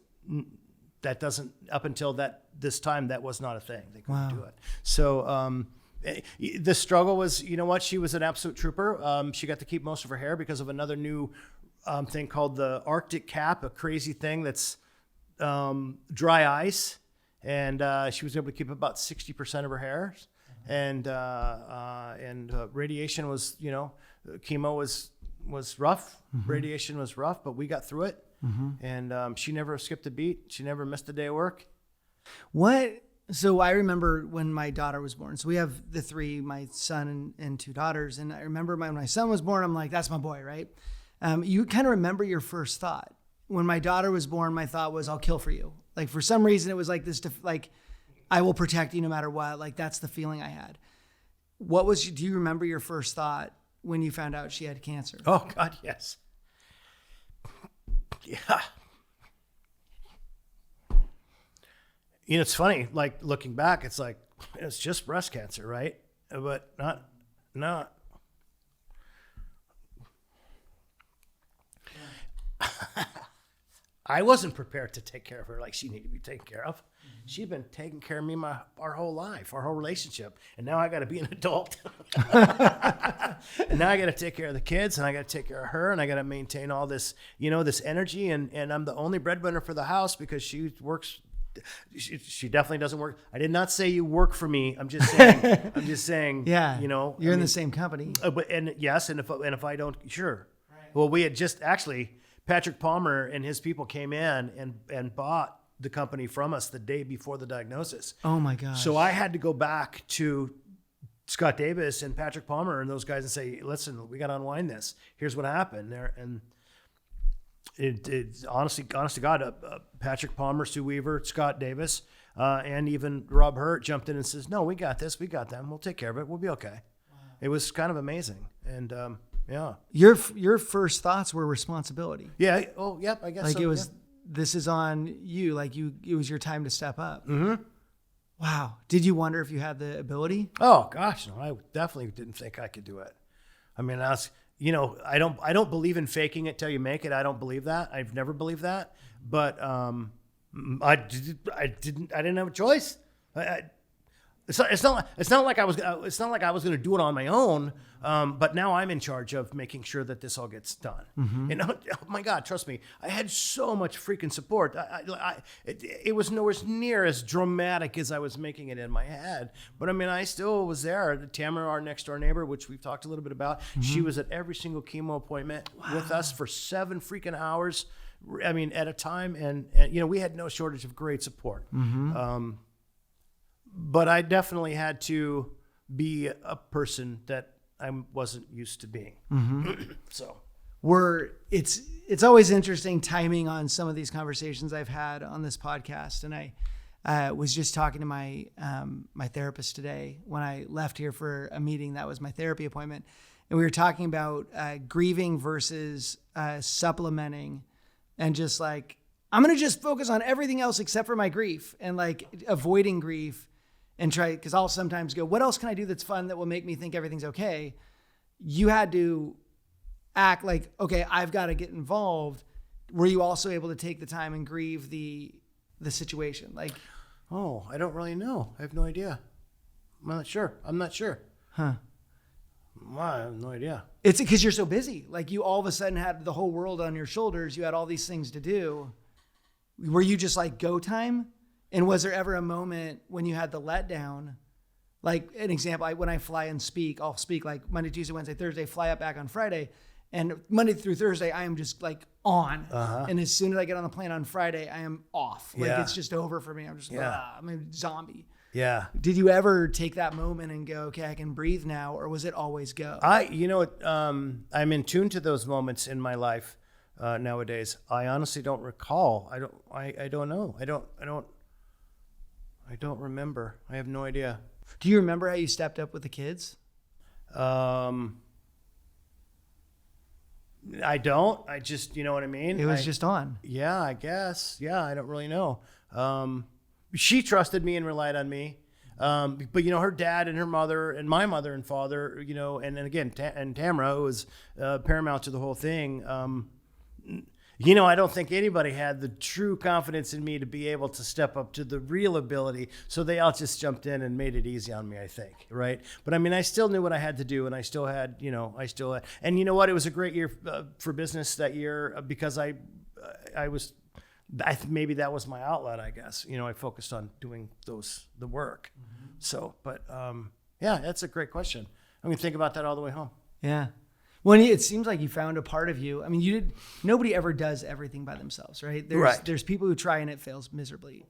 doesn't, up until this time, that was not a thing. They couldn't do it. So the struggle was, she was an absolute trooper. She got to keep most of her hair because of another new thing called the Arctic cap, a crazy thing that's dry ice. And she was able to keep about 60% of her hair. And radiation was, chemo was rough. Radiation was rough, but we got through it. And she never skipped a beat. She never missed a day of work. So I remember when my daughter was born. So we have the three, my son and two daughters. And I remember when my son was born, I'm like, that's my boy, right? You kind of remember your first thought. When my daughter was born, my thought was, I'll kill for you. Like for some reason, it was like this, like, I will protect you no matter what. Like that's the feeling I had. Do you remember your first thought when you found out she had cancer? Oh God, yes. Yeah. It's funny, like looking back, it's like, it's just breast cancer, right? But not. I wasn't prepared to take care of her like she needed to be taken care of. She'd been taking care of me our whole life, our whole relationship. And now I got to be an adult. And now I got to take care of the kids, and I got to take care of her, and I got to maintain all this, this energy. And I'm the only breadwinner for the house because she works She definitely doesn't work. I did not say you work for me. I'm just saying. I'm just saying. Yeah. You're in the same company. But yes, and if I don't, sure. Right. Well, we had just actually Patrick Palmer and his people came in and bought the company from us the day before the diagnosis. Oh my gosh. So I had to go back to Scott Davis and Patrick Palmer and those guys and say, listen, we got to unwind this. Here's what happened there. And it's honest to God, Patrick Palmer, Sue Weaver, Scott Davis, and even Rob Hurt jumped in and says, no, we got this. We got them. We'll take care of it. We'll be okay. Wow. It was kind of amazing. And, yeah. Your first thoughts were responsibility. Yeah. Oh, yep. I guess like so. It was, this is on you. Like it was your time to step up. Mm-hmm. Wow. Did you wonder if you had the ability? Oh gosh, no, I definitely didn't think I could do it. I mean, I don't believe in faking it till you make it. I don't believe that. I've never believed that. But I didn't have a choice. It's not like I was going to do it on my own. But now I'm in charge of making sure that this all gets done. Mm-hmm. Oh my God, trust me, I had so much freaking support. It was nowhere near as dramatic as I was making it in my head. But I mean, I still was there. Tamara, our next door neighbor, which we've talked a little bit about, she was at every single chemo appointment with us for 7 freaking hours. I mean, at a time, and we had no shortage of great support. Mm-hmm. But I definitely had to be a person that I wasn't used to being. Mm-hmm. So it's always interesting timing on some of these conversations I've had on this podcast. And I was just talking to my therapist today when I left here for a meeting. That was my therapy appointment. And we were talking about grieving versus supplementing, and just like, I'm going to just focus on everything else except for my grief, and like avoiding grief. And try, because I'll sometimes go, what else can I do that's fun that will make me think everything's okay? You had to act like, okay, I've got to get involved. Were you also able to take the time and grieve the situation? Like, oh, I don't really know. I have no idea. I'm not sure. Huh. Well, I have no idea. It's because you're so busy. Like, you all of a sudden had the whole world on your shoulders. You had all these things to do. Were you just like, go time? And was there ever a moment when you had the letdown? Like an example, when I fly and speak, I'll speak like Monday, Tuesday, Wednesday, Thursday, fly up back on Friday. And Monday through Thursday, I am just like on. Uh-huh. And as soon as I get on the plane on Friday, I am off. Like it's just over for me. I'm just I'm a zombie. Yeah. Did you ever take that moment and go, okay, I can breathe now? Or was it always go? I'm in tune to those moments in my life nowadays. I honestly don't recall. I don't know. I don't remember. I have no idea. Do you remember how you stepped up with the kids? I don't. I just, you know what I mean? It was just on. Yeah, I guess. Yeah, I don't really know. She trusted me and relied on me. But her dad and her mother and my mother and father, and then again, and Tamara, who was paramount to the whole thing. I don't think anybody had the true confidence in me to be able to step up to the real ability. So they all just jumped in and made it easy on me, I think. Right. But I mean, I still knew what I had to do, and I still had, and you know what? It was a great year for business that year because maybe that was my outlet, I guess. I focused on doing the work. Mm-hmm. So, but yeah, that's a great question. I'm going to think about that all the way home. Yeah. Well, it seems like you found a part of you. I mean, nobody ever does everything by themselves, right? There's people who try and it fails miserably.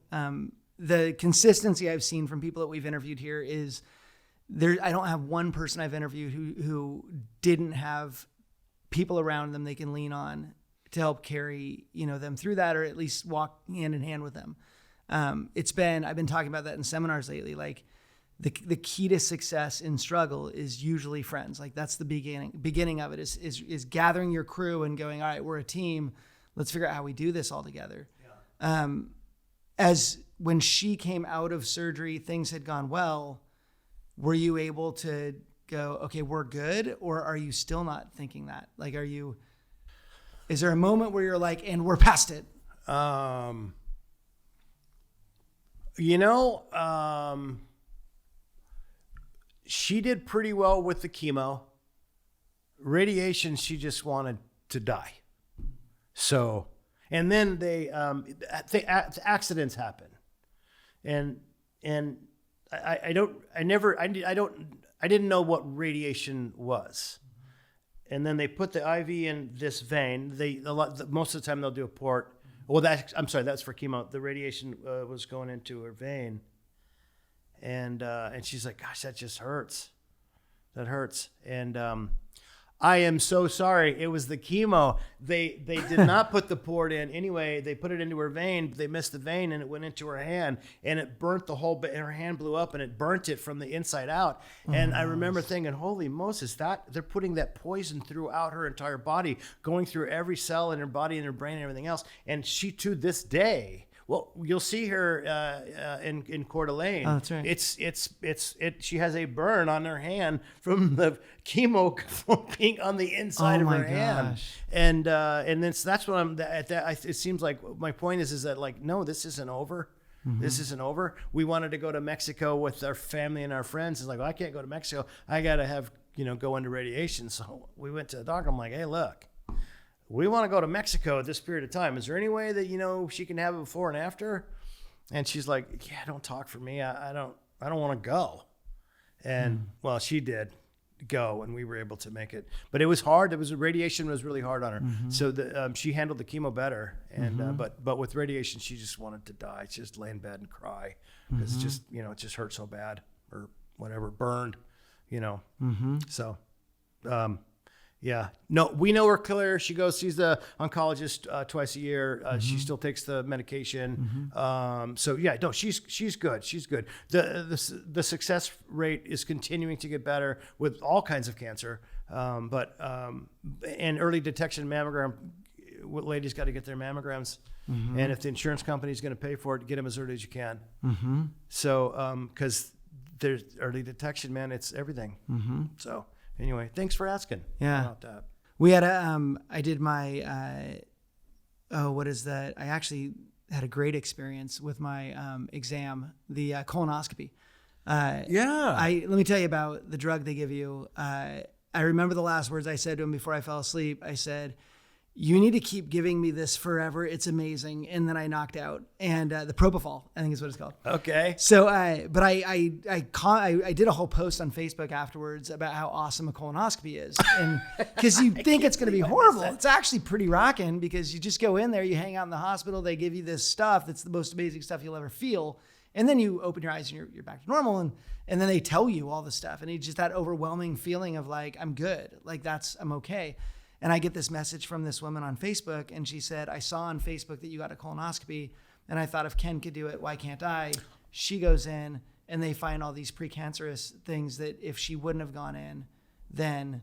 The consistency I've seen from people that we've interviewed here is I don't have one person I've interviewed who didn't have people around them they can lean on to help carry, them through that, or at least walk hand in hand with them. I've been talking about that in seminars lately, like, the key to success in struggle is usually friends. Like, that's the beginning of it is gathering your crew and going, all right, we're a team. Let's figure out how we do this all together. Yeah. As when she came out of surgery, things had gone well. Were you able to go, okay, we're good? Or are you still not thinking that? Like, is there a moment where you're like, and we're past it? She did pretty well with the chemo. Radiation, she just wanted to die. So, and then accidents happen. and I didn't know what radiation was. And then they put the IV in this vein. Most of the time they'll do a port. Well, that's for chemo. The radiation was going into her vein, and she's like, "Gosh, that just hurts. That hurts." And I am so sorry. It was the chemo. They did not put the port in anyway. They put it into her vein. They missed the vein, and it went into her hand, and it burnt the whole. Her hand blew up, and it burnt it from the inside out. And I remember thinking, "Holy Moses! That they're putting that poison throughout her entire body, going through every cell in her body and her brain and everything else." And she, to this day. Well, you'll see her in 𝗕𝗿𝗄𝗏. Oh, that's right. She has a burn on her hand from the chemo being on the inside of her hand, and then so that's what I'm at. It seems like my point is that like, no, this isn't over. Mm-hmm. This isn't over. We wanted to go to Mexico with our family and our friends. It's like, well, I can't go to Mexico. I got to have go into radiation. So we went to the doctor. I'm like, hey, look. We want to go to Mexico at this period of time. Is there any way that, she can have it before and after? And she's like, yeah, don't talk for me. I don't want to go. And well, she did go and we were able to make it, but it was hard. Radiation was really hard on her. Mm-hmm. So she handled the chemo better. And, but with radiation, she just wanted to die. She just lay in bed and cry because it just hurt so bad or whatever, burned, so, yeah. No, we know her clear. She sees the oncologist twice a year. She still takes the medication. So yeah, no, she's good. She's good. The success rate is continuing to get better with all kinds of cancer. And early detection mammogram, ladies got to get their mammograms. And if the insurance company is going to pay for it, get them as early as you can. So, because there's early detection, man, it's everything. So. Anyway, thanks for asking. Yeah. About that. We had I did my, what is that? I actually had a great experience with my exam, the colonoscopy. Let me tell you about the drug they give you. I remember the last words I said to him before I fell asleep. I said, you need to keep giving me this forever. It's amazing. And then I knocked out. And the 𝗕𝗿𝗵𝗵𝗵, I think is what it's called. Okay. So, but I did a whole post on Facebook afterwards about how awesome a colonoscopy is. And because you think it's going to be horrible. It's actually pretty rocking because you just go in there, you hang out in the hospital, they give you this stuff that's the most amazing stuff you'll ever feel. And then you open your eyes and you're back to normal. And then they tell you all this stuff. And it's just that overwhelming feeling of like, I'm good. Like I'm okay. And I get this message from this woman on Facebook, and she said, I saw on Facebook that you got a colonoscopy, and I thought if Ken could do it, why can't I? She goes in, and they find all these precancerous things that if she wouldn't have gone in, then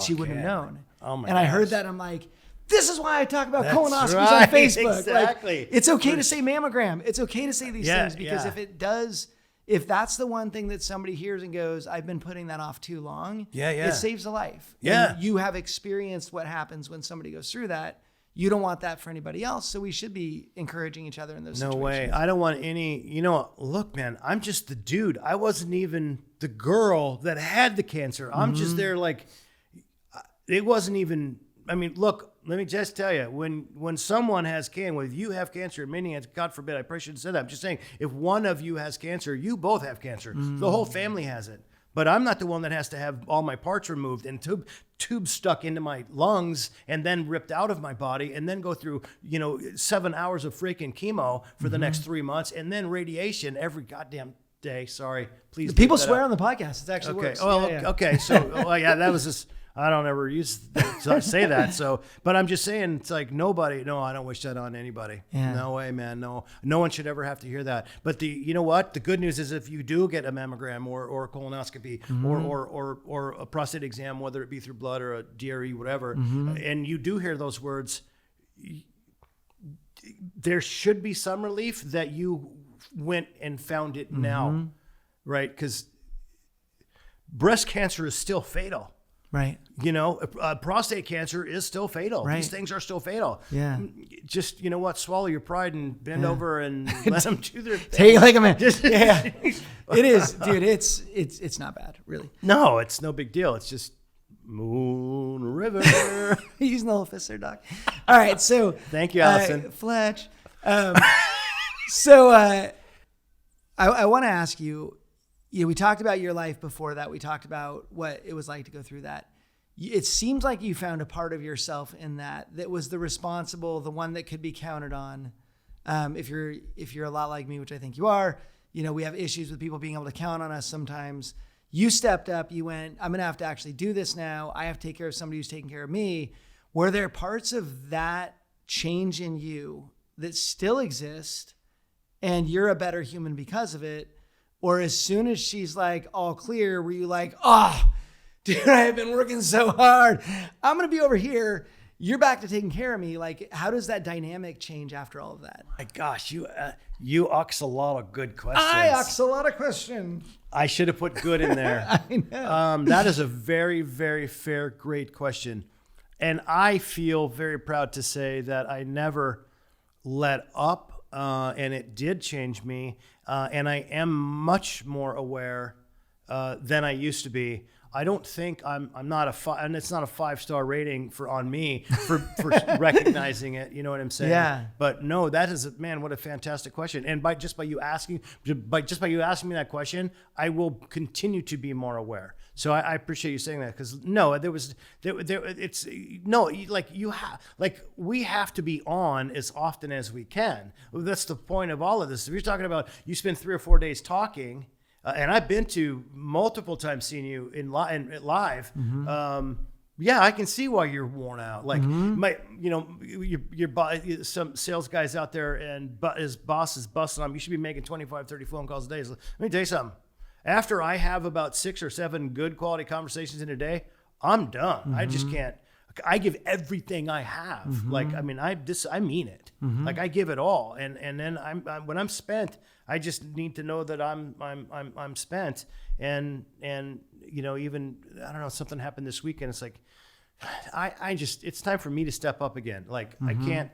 she wouldn't have known. Oh my! And I heard that, I'm like, this is why I talk about That's colonoscopies right, on Facebook. Exactly. Like, it's okay to say mammogram. It's okay to say these things because if that's the one thing that somebody hears and goes, I've been putting that off too long, it saves a life. Yeah. And you have experienced what happens when somebody goes through that. You don't want that for anybody else. So we should be encouraging each other in those situations. No way. I don't want any, look, man, I'm just the dude. I wasn't even the girl that had the cancer. I'm just there like, it wasn't even, look, let me just tell you, when someone has cancer, if you have cancer, meaning, God forbid, I probably shouldn't say that. I'm just saying, if one of you has cancer, you both have cancer. The whole family has it. But I'm not the one that has to have all my parts removed and tubes stuck into my lungs and then ripped out of my body and then go through, 7 hours of freaking chemo for the next 3 months and then radiation every goddamn day. Sorry, please. People swear on the podcast. It's actually okay. works. Okay. So, that was just. I don't ever say that. So, but I'm just saying, it's like nobody. No, I don't wish that on anybody. Yeah. No way, man. No one should ever have to hear that. But you know what? The good news is if you do get a mammogram or a colonoscopy or a prostate exam, whether it be through blood or a DRE, whatever, and you do hear those words, there should be some relief that you went and found it now, right? Because breast cancer is still fatal. Right. Prostate cancer is still fatal. Right. These things are still fatal. Yeah. Just, swallow your pride and bend over and let them do their thing. Take it like a man. It is, dude. It's not bad, really. No, it's no big deal. It's just Moon River. Using the whole fist there, Doc. All right. So thank you, Allison. Fletch. I want to ask you, we talked about your life before that. We talked about what it was like to go through that. It seems like you found a part of yourself in that was the responsible, the one that could be counted on. If you're a lot like me, which I think you are, we have issues with people being able to count on us sometimes. You stepped up, you went, I'm going to have to actually do this now. I have to take care of somebody who's taking care of me. Were there parts of that change in you that still exist and you're a better human because of it? Or as soon as she's like all clear, were you like, oh, dude, I have been working so hard. I'm going to be over here. You're back to taking care of me. Like, how does that dynamic change after all of that? My gosh, you ask a lot of good questions. I ask a lot of questions. I should have put good in there. I know. That is a very, very fair, great question. And I feel very proud to say that I never let up, and it did change me. And I am much more aware than I used to be. I don't think I'm not and it's not a 5-star rating on me for recognizing it. You know what I'm saying? Yeah. But no, that is what a fantastic question. And by you asking me that question, I will continue to be more aware. So I appreciate you saying that, because we have to be on as often as we can. That's the point of all of this. If you're talking about you spend 3 or 4 days talking. And I've been to multiple times seeing you in live. Mm-hmm. I can see why you're worn out. Like some sales guys out there, and his boss is busting on him. You should be making 25, 30 phone calls a day. Let me tell you something. After I have about 6 or 7 good quality conversations in a day, I'm done. Mm-hmm. I just can't. I give everything I have. Mm-hmm. Like, I mean, I mean it. Mm-hmm. Like, I give it all. And then when I'm spent, I just need to know that I'm spent. And even, I don't know, something happened this weekend. It's like, it's time for me to step up again. Like, mm-hmm.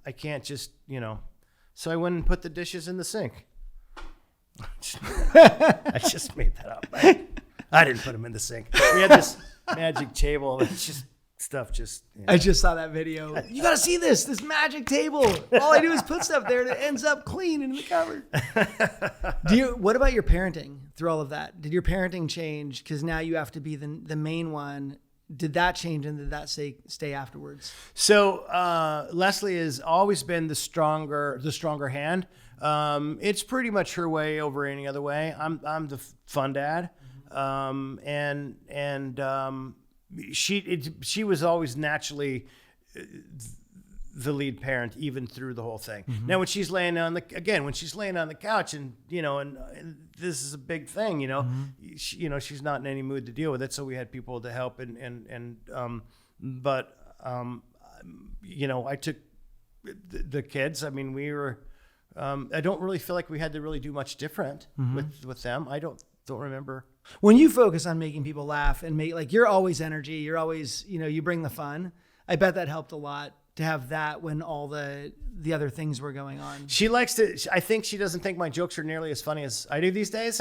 I can't just, so I went and put the dishes in the sink. I just made that up. I didn't put them in the sink. We had this magic table. It's just, stuff just. I just saw that video. You got to see this magic table. All I do is put stuff there and it ends up clean in the cupboard. What about your parenting through all of that? Did your parenting change? Because now you have to be the main one. Did that change, and did that stay afterwards? So Leslie has always been the stronger hand. It's pretty much her way over any other way. I'm the fun dad, she was always naturally the lead parent, even through the whole thing. Mm-hmm. Now, when she's laying on the couch, and and this is a big thing, mm-hmm. She's not in any mood to deal with it. So we had people to help, I took the kids. I mean, we were. I don't really feel like we had to really do much different mm-hmm. with them. I don't remember. When you focus on making people laugh and you're always energy, you're always, you bring the fun. I bet that helped a lot to have that when all the other things were going on. I think she doesn't think my jokes are nearly as funny as I do these days,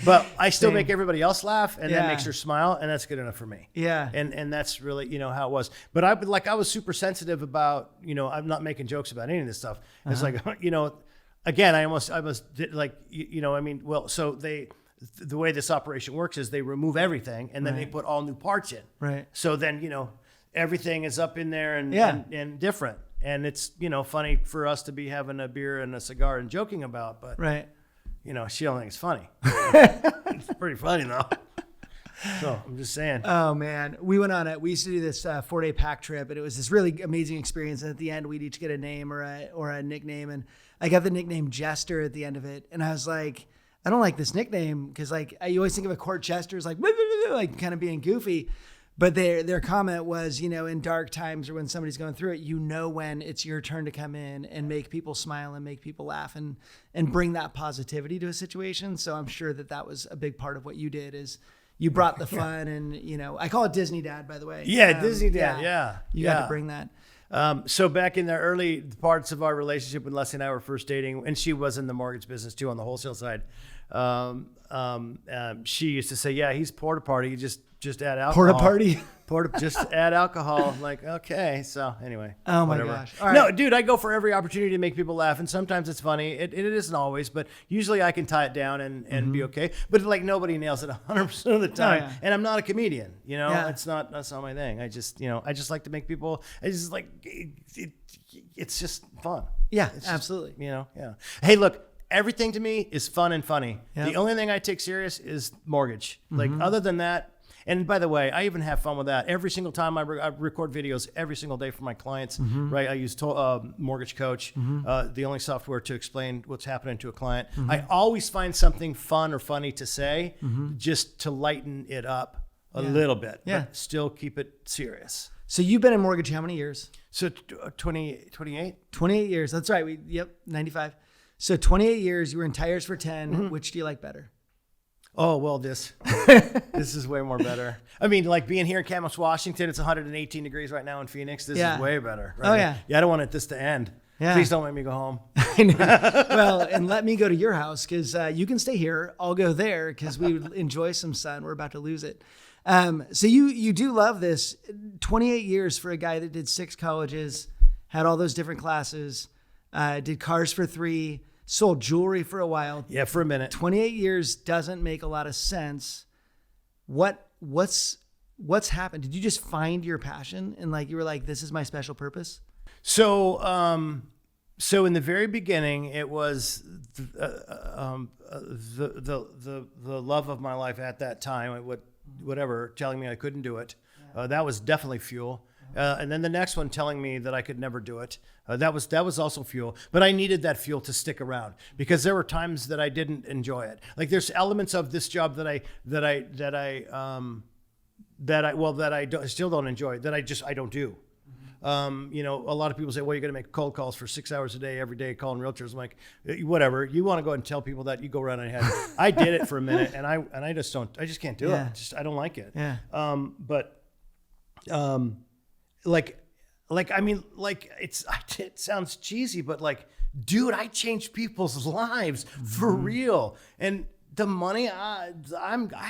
but I still make everybody else laugh, and that makes her smile, and that's good enough for me. Yeah. And that's really, how it was. But I was super sensitive about, I'm not making jokes about any of this stuff. Uh-huh. It's like, again, I almost did, like, so the way this operation works is they remove everything, and then they put all new parts in. Right. So then, everything is up in there and different. And it's, funny for us to be having a beer and a cigar and joking about, but she don't think it's funny. It's pretty funny though. So I'm just saying. Oh man. We used to do this 4-day pack trip, and it was this really amazing experience. And at the end, we'd each get a name or a nickname. And I got the nickname Jester at the end of it. And I was like, I don't like this nickname, because you always think of a court jester as like kind of being goofy, but their comment was, in dark times or when somebody's going through it, when it's your turn to come in and make people smile and make people laugh and bring that positivity to a situation. So I'm sure that was a big part of what you did, is you brought the fun and, I call it Disney Dad, by the way. Yeah. Disney Dad. Yeah. You got to bring that. So back in the early parts of our relationship, when Leslie and I were first dating, and she was in the mortgage business too, on the wholesale side, she used to say, "Yeah, he's porta party. He just just add alcohol. Porta party. Just add alcohol. I'm like, okay. So anyway. Oh my whatever. gosh. All right. No, dude, I go for every opportunity to make people laugh. And sometimes it's funny. It isn't always, but usually I can tie it down and be okay. But like nobody nails it 100% of the time. Oh, yeah. And I'm not a comedian, you know, Yeah. that's not my thing. I just like to make people, it's like, it's just fun. Yeah, It's just, absolutely. you know, yeah. Hey, look, everything to me is fun and funny. Yep. The only thing I take serious is mortgage. Like other than that, and by the way, I even have fun with that. Every single time I record videos every single day for my clients, right? I use Mortgage Coach, the only software to explain what's happening to a client. I always find something fun or funny to say just to lighten it up a little bit, but still keep it serious. So you've been in mortgage how many years? So 28? 28 years. That's right. 95. So 28 years, you were in tires for 10. Which do you like better? Oh, well, this is way more better. I mean, like being here in Camas, Washington, it's 118 degrees right now in Phoenix. This is way better. Right? Oh, yeah. Yeah, I don't want this to end. Yeah. Please don't make me go home. I know. Well, and let me go to your house because you can stay here. I'll go there because we would enjoy some sun. We're about to lose it. So you do love this. 28 years for a guy that did 6 colleges, had all those different classes, did cars for 3, sold jewelry for a while. Yeah, for a minute. 28 years doesn't make a lot of sense. What's happened? Did you just find your passion and like you were like, this is my special purpose? So in the very beginning, it was the love of my life at that time. Whatever, telling me I couldn't do it. That was definitely fuel. And then the next one telling me that I could never do it. That was also fuel. But I needed that fuel to stick around because there were times that I didn't enjoy it. Like there's elements of this job that I still don't enjoy, that I don't do. You know, a lot of people say, well, you're going to make cold calls for 6 hours a day, every day, calling realtors. I'm like, whatever. You want to go and tell people that, you go right ahead. I did it for a minute and I just can't do it. I don't like it. Yeah. It sounds cheesy, but like, dude, I changed people's lives for real. And the money, I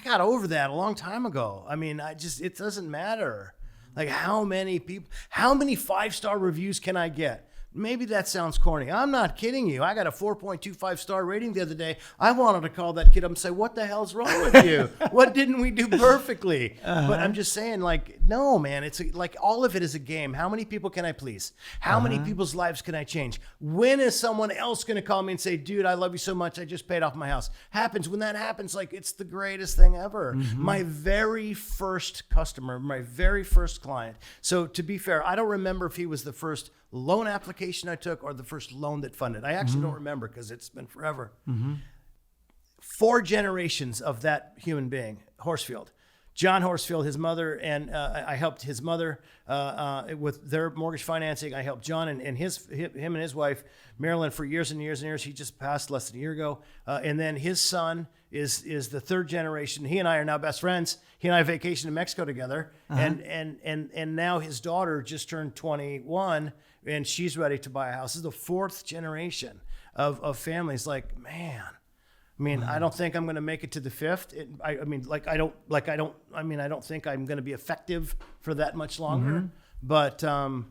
got over that a long time ago. I mean, it doesn't matter. Like how many 5-star reviews can I get? Maybe that sounds corny. I'm not kidding you. I got a 4.25 star rating the other day. I wanted to call that kid up and say, what the hell's wrong with you? What didn't we do perfectly? But I'm just saying, like, no, man, it's like all of it is a game. How many people can I please? How many people's lives can I change? When is someone else going to call me and say, dude, I love you so much. I just paid off my house. When that happens, like, it's the greatest thing ever. My very first customer, my very first client. So to be fair, I don't remember if he was the first loan application I took or the first loan that funded. I actually don't remember because it's been forever. 4 generations of that human being, Horsfield. John Horsfield, his mother, and I helped his mother with their mortgage financing. I helped John and him and his wife, Marilyn, for years and years and years. He just passed less than a year ago. And then his son is the 3rd generation. He and I are now best friends. He and I vacation in Mexico together. And now his daughter just turned 21 and she's ready to buy a house. This is the 4th generation of families. Like, man, I mean, I don't think I'm going to make it to the 5th. I don't think I'm going to be effective for that much longer. But, dude,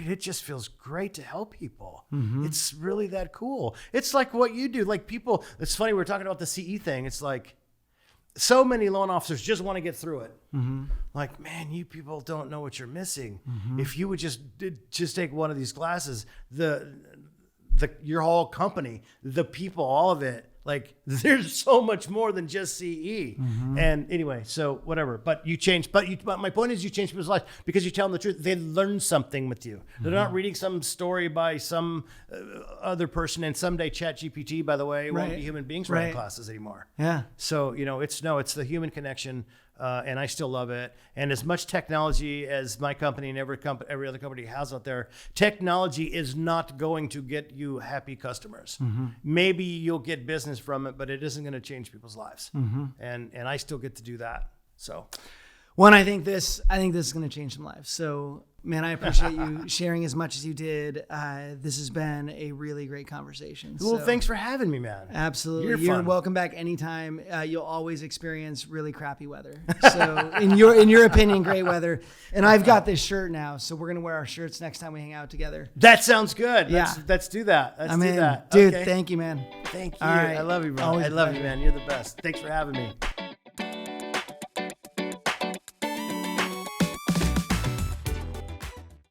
it just feels great to help people. It's really that cool. It's like what you do. Like people, it's funny. We're talking about the CE thing. It's like so many loan officers just want to get through it. Like, man, you people don't know what you're missing. If you would just take one of these classes, your whole company, the people, all of it, like there's so much more than just CE. And anyway, so whatever, but my point is you change people's lives because you tell them the truth. They learn something with you. They're not reading some story by some other person. And someday ChatGPT, by the way, won't be human beings running classes anymore. Yeah. So, it's the human connection. And I still love it. And as much technology as my company and every other company has out there, technology is not going to get you happy customers. Maybe you'll get business from it, but it isn't going to change people's lives. And I still get to do that. So, Well, and I think this is going to change some lives. So, man, I appreciate you sharing as much as you did. This has been a really great conversation. Well, So, thanks for having me, man. absolutely. You're fun. welcome back anytime. You'll always experience really crappy weather. So, in your opinion, great weather. And I've got this shirt now, so we're going to wear our shirts next time we hang out together. That sounds good. Yeah. Let's do that. Let's I'm do in. that. Dude, Okay. Thank you, man. Thank you. All right. I love you, bro. Always I a love you, pleasure. man. You're the best. Thanks for having me.